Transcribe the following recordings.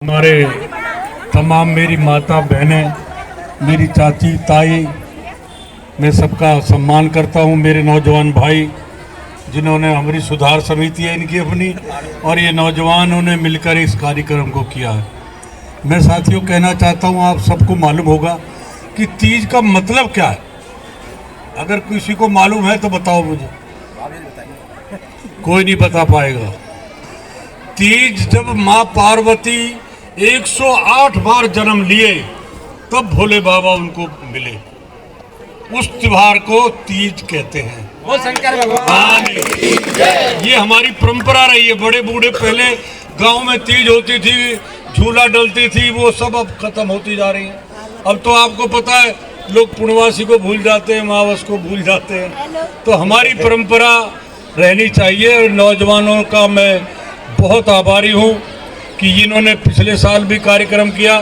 हमारे तमाम मेरी माता बहनें, मेरी चाची ताई, मैं सबका सम्मान करता हूं। मेरे नौजवान भाई जिन्होंने हमारी सुधार समिति है इनकी अपनी, और ये नौजवानों ने मिलकर इस कार्यक्रम को किया है। मैं साथियों कहना चाहता हूं, आप सबको मालूम होगा कि तीज का मतलब क्या है। अगर किसी को मालूम है तो बताओ मुझे। कोई नहीं बता पाएगा। तीज जब माँ पार्वती 108 बार जन्म लिए तब भोले बाबा उनको मिले, उस त्योहार को तीज कहते हैं। वो शंकर भगवान ये हमारी परंपरा रही है। बड़े बूढ़े पहले गांव में तीज होती थी, झूला डलती थी, वो सब अब खत्म होती जा रही है। अब तो आपको पता है लोग पूर्णवासी को भूल जाते हैं, अमावस को भूल जाते हैं। तो हमारी परंपरा रहनी चाहिए। और नौजवानों का मैं बहुत आभारी हूँ कि जिन्होंने पिछले साल भी कार्यक्रम किया।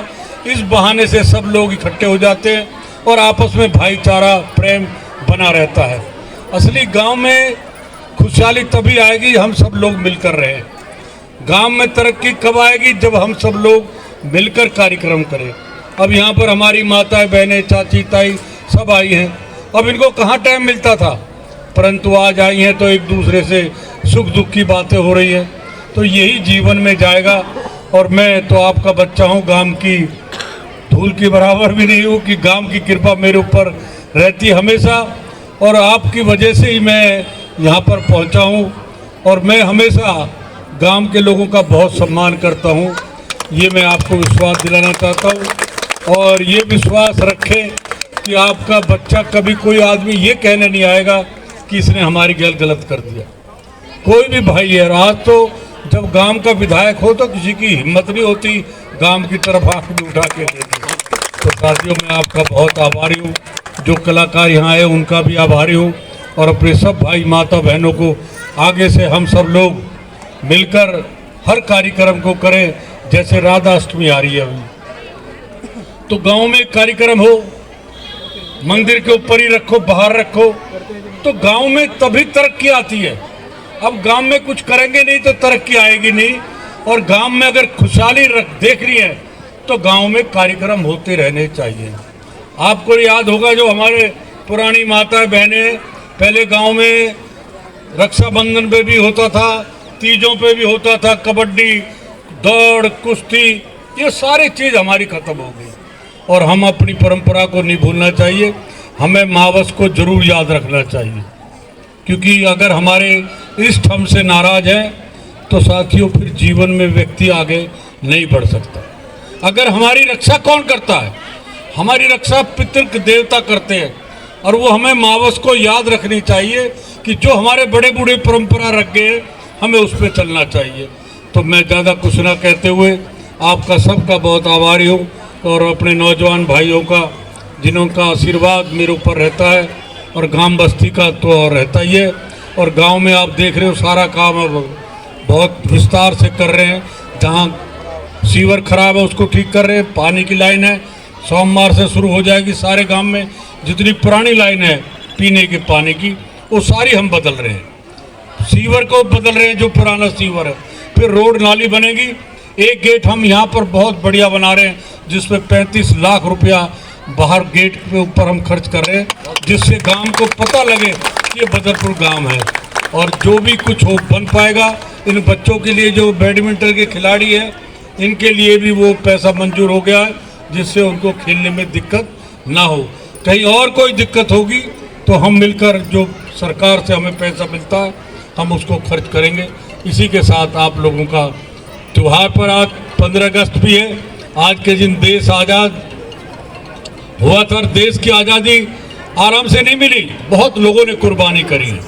इस बहाने से सब लोग इकट्ठे हो जाते हैं और आपस में भाईचारा प्रेम बना रहता है। असली गांव में खुशहाली तभी आएगी हम सब लोग मिलकर रहें। गांव में तरक्की कब आएगी जब हम सब लोग मिलकर कार्यक्रम करें। अब यहाँ पर हमारी माताएं बहनें चाची ताई सब आई हैं। अब इनको कहाँ टाइम मिलता था, परंतु आज आई हैं तो एक दूसरे से सुख दुख की बातें हो रही हैं। तो यही जीवन में जाएगा। और मैं तो आपका बच्चा हूँ, गांव की धूल के बराबर भी नहीं हूँ कि गांव की कृपा मेरे ऊपर रहती हमेशा। और आपकी वजह से ही मैं यहाँ पर पहुँचा हूँ। और मैं हमेशा गांव के लोगों का बहुत सम्मान करता हूँ, ये मैं आपको विश्वास दिलाना चाहता हूँ। और ये विश्वास रखें कि आपका बच्चा कभी कोई आदमी ये कहने नहीं आएगा कि इसने हमारी गलत कर दिया। कोई भी भाई है। आज तो जब गांव का विधायक हो तो किसी की हिम्मत नहीं होती गांव की तरफ आंख भी उठा के देखी। तो साथियों मैं आपका बहुत आभारी हूँ। जो कलाकार यहाँ आए उनका भी आभारी हूँ। और अपने सब भाई माता बहनों को आगे से हम सब लोग मिलकर हर कार्यक्रम को करें। जैसे राधा अष्टमी आ रही है अभी, तो गाँव में कार्यक्रम हो, मंदिर के ऊपर ही रखो, बाहर रखो, तो गाँव में तभी तरक्की आती है। अब गांव में कुछ करेंगे नहीं तो तरक्की आएगी नहीं। और गांव में अगर खुशहाली देख रही है तो गांव में कार्यक्रम होते रहने चाहिए। आपको याद होगा जो हमारे पुरानी माता बहनें पहले गांव में रक्षाबंधन पे भी होता था, तीजों पे भी होता था, कबड्डी दौड़ कुश्ती, ये सारी चीज़ हमारी खत्म हो गई। और हम अपनी परंपरा को नहीं भूलना चाहिए। हमें अमावस को जरूर याद रखना चाहिए, क्योंकि अगर हमारे इष्ट हमसे नाराज हैं तो साथियों फिर जीवन में व्यक्ति आगे नहीं बढ़ सकता। अगर हमारी रक्षा कौन करता है, हमारी रक्षा पितृ देवता करते हैं। और वो हमें अमावस को याद रखनी चाहिए कि जो हमारे बड़े बूढ़े परंपरा रख गए हमें उस पर चलना चाहिए। तो मैं ज़्यादा कुछ ना कहते हुए आपका सबका बहुत आभारी हूँ। और अपने नौजवान भाइयों का जिनका आशीर्वाद मेरे ऊपर रहता है, और गांव बस्ती का तो और रहता ही है। और गांव में आप देख रहे हो सारा काम अब बहुत विस्तार से कर रहे हैं। जहां सीवर खराब है उसको ठीक कर रहे हैं। पानी की लाइन है, सोमवार से शुरू हो जाएगी। सारे गांव में जितनी पुरानी लाइन है पीने के पानी की, वो सारी हम बदल रहे हैं। सीवर को बदल रहे हैं जो पुराना सीवर है। फिर रोड नाली बनेगी। एक गेट हम यहाँ पर बहुत बढ़िया बना रहे हैं जिसमें 35 लाख रुपया बाहर गेट के ऊपर हम खर्च कर रहे हैं, जिससे गांव को पता लगे कि ये बदरपुर गांव है। और जो भी कुछ हो बन पाएगा, इन बच्चों के लिए जो बैडमिंटन के खिलाड़ी हैं इनके लिए भी वो पैसा मंजूर हो गया है, जिससे उनको खेलने में दिक्कत ना हो। कहीं और कोई दिक्कत होगी तो हम मिलकर जो सरकार से हमें पैसा मिलता है हम उसको खर्च करेंगे। इसी के साथ आप लोगों का त्यौहार पर आज 15 अगस्त भी है। आज के दिन देश आज़ाद हुआ था। देश की आज़ादी आराम से नहीं मिली, बहुत लोगों ने कुर्बानी करी है।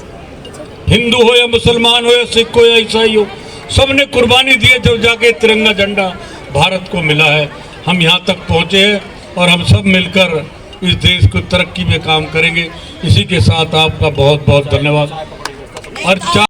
हिंदू हो या मुसलमान हो या सिख हो या ईसाई हो, सब ने कुर्बानी दी है, जब जाके तिरंगा झंडा भारत को मिला है। हम यहाँ तक पहुँचे हैं और हम सब मिलकर इस देश को तरक्की में काम करेंगे। इसी के साथ आपका बहुत बहुत धन्यवाद। और